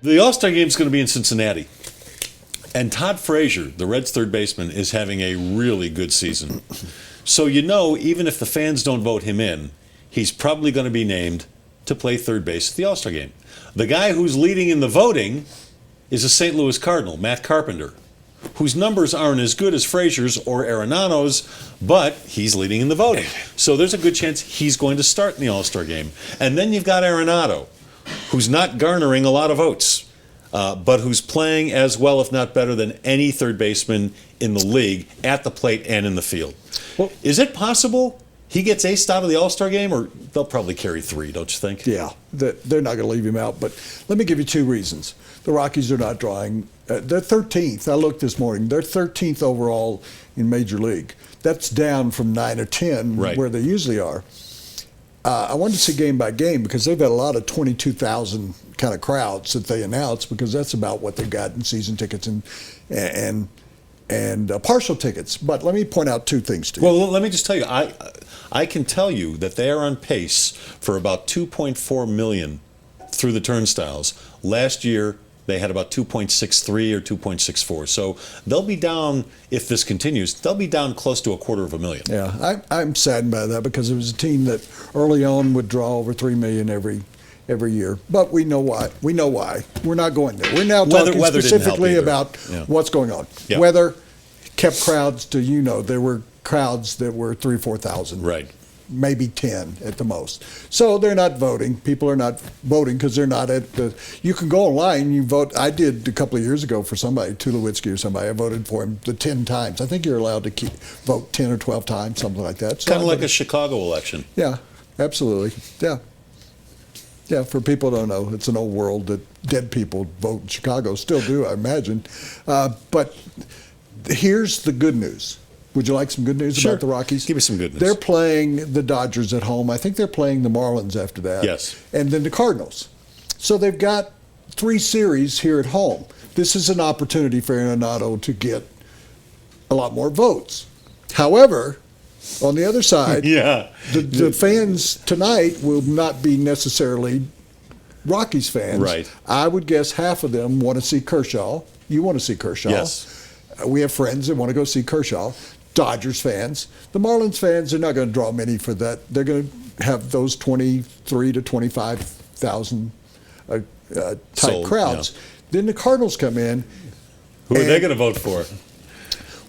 The All-Star Game is going to be in Cincinnati. And Todd Frazier, the Reds' third baseman, is having a really good season. So even if the fans don't vote him in, he's probably going to be named to play third base at the All-Star Game. The guy who's leading in the voting is a St. Louis Cardinal, Matt Carpenter, whose numbers aren't as good as Frazier's or Arenado's, but he's leading in the voting. So there's a good chance he's going to start in the All-Star Game. And then you've got Arenado, who's not garnering a lot of votes, but who's playing as well, if not better, than any third baseman in the league at the plate and in the field. Well, is it possible he gets aced out of the All-Star Game, or they'll probably carry 3, don't you think? Yeah, they're not going to leave him out. But let me give you 2 reasons. The Rockies are not drawing. They're 13th. I looked this morning. They're 13th overall in Major League. That's down from 9 or 10 where they usually are. I wanted to see game by game because they've got a lot of 22,000 kind of crowds that they announce, because that's about what they've got in season tickets and partial tickets. But let me point out 2 things to you. Well, let me just tell you, I can tell you that they are on pace for about 2.4 million through the turnstiles. Last year, they had about 2.63 or 2.64. So they'll be down, if this continues, they'll be down close to 250,000. Yeah, I'm saddened by that, because it was a team that early on would draw over 3 million every year. But we know why. We're not going there. We're now talking specifically about what's going on. Yeah. Weather kept crowds to, there were crowds that were 3,000 or 4,000. Right. Maybe 10 at the most. So they're not voting. People are not voting because they're not at the. You can go online and you vote. I did a couple of years ago for somebody, Tulowitzki or somebody. I voted for him the 10 times. I think you're allowed to vote 10 or 12 times, something like that. So kind of like a Chicago election. Yeah, absolutely. Yeah. Yeah, for people who don't know, it's an old world that dead people vote in Chicago. Still do, I imagine. But here's the good news. Would you like some good news about the Rockies? Give me some good news. They're playing the Dodgers at home. I think they're playing the Marlins after that. Yes. And then the Cardinals. So they've got 3 series here at home. This is an opportunity for Arenado to get a lot more votes. However, on the other side, the fans tonight will not be necessarily Rockies fans. Right. I would guess half of them want to see Kershaw. You want to see Kershaw. Yes. We have friends that want to go see Kershaw. Dodgers fans. The Marlins fans are not going to draw many for that. They're going to have those 23 to 25,000 type crowds. Yeah. Then the Cardinals come in. Who are they going to vote for?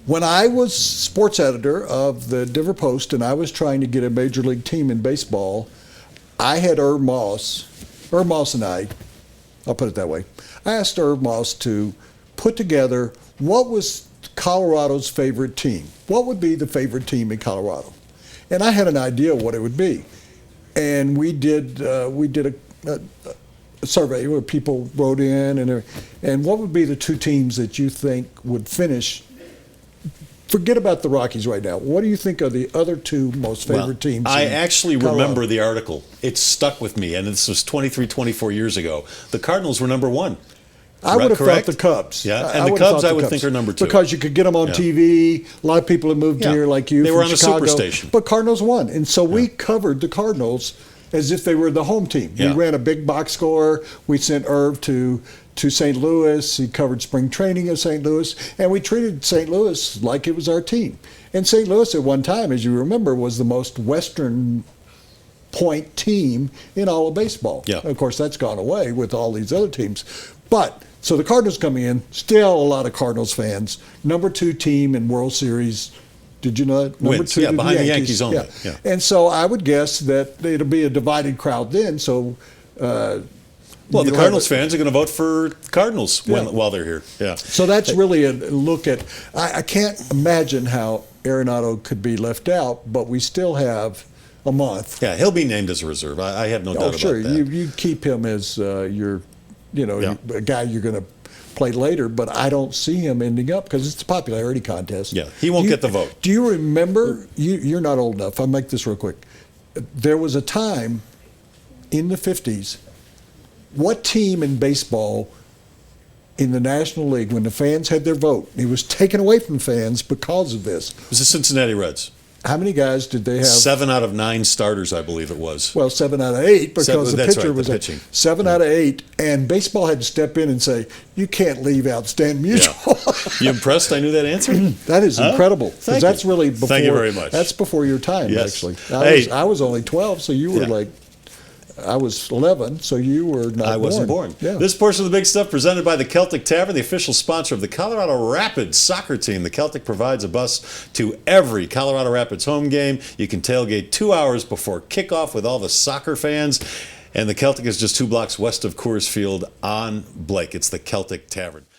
When I was sports editor of the Denver Post and I was trying to get a major league team in baseball, I had Irv Moss and I'll put it that way, I asked Irv Moss to put together what was Colorado's favorite team. What would be the favorite team in Colorado? And I had an idea what it would be. And we did a survey where people wrote in, and what would be the 2 teams that you think would finish? Forget about the Rockies right now. What do you think are the other 2 most favorite teams? I actually remember the article. It stuck with me, and this was 23, 24 years ago. The Cardinals were number 1. I would have thought the Cubs. Yeah, and the Cubs I would think are number 2. Because you could get them on TV. A lot of people have moved here like you They were on Chicago. the Superstation. But Cardinals won. And so we covered the Cardinals as if they were the home team. Yeah. We ran a big box score. We sent Irv to St. Louis. He covered spring training at St. Louis. And we treated St. Louis like it was our team. And St. Louis at one time, as you remember, was the most Western point team in all of baseball. Yeah. Of course, that's gone away with all these other teams. But so the Cardinals coming in, still a lot of Cardinals fans. Number 2 team in World Series. Did you know that? Number 2 to behind the Yankees only. Yeah. And so I would guess that it'll be a divided crowd then. So, the Cardinals fans are going to vote for Cardinals while they're here. Yeah. So that's really a look at. I can't imagine how Arenado could be left out, but we still have a month. Yeah, he'll be named as a reserve. I have no doubt about that. Sure. You keep him as your. A guy you're going to play later, but I don't see him ending up because it's a popularity contest. Yeah, he won't get the vote. Do you remember, you're not old enough, I'll make this real quick. There was a time in the 50s, what team in baseball in the National League, when the fans had their vote, it was taken away from fans because of this. It was the Cincinnati Reds. how many guys did they have? 7 out of 9 starters, I believe it was. Well, 7 out of 8 because the That's pitcher right, was the pitching. 7 out of 8, and baseball had to step in and say, "You can't leave out Stan Musial." You impressed? I knew that answer. That is incredible. Thank Because that's you. really before. Thank you very much. That's before your time, Yes. actually. Hey. I was only 12, so you were Yeah. like. I was 11, so you were not born. I wasn't born. Yeah. This portion of the Big Stuff presented by the Celtic Tavern, the official sponsor of the Colorado Rapids soccer team. The Celtic provides a bus to every Colorado Rapids home game. You can tailgate 2 hours before kickoff with all the soccer fans. And the Celtic is just 2 blocks west of Coors Field on Blake. It's the Celtic Tavern.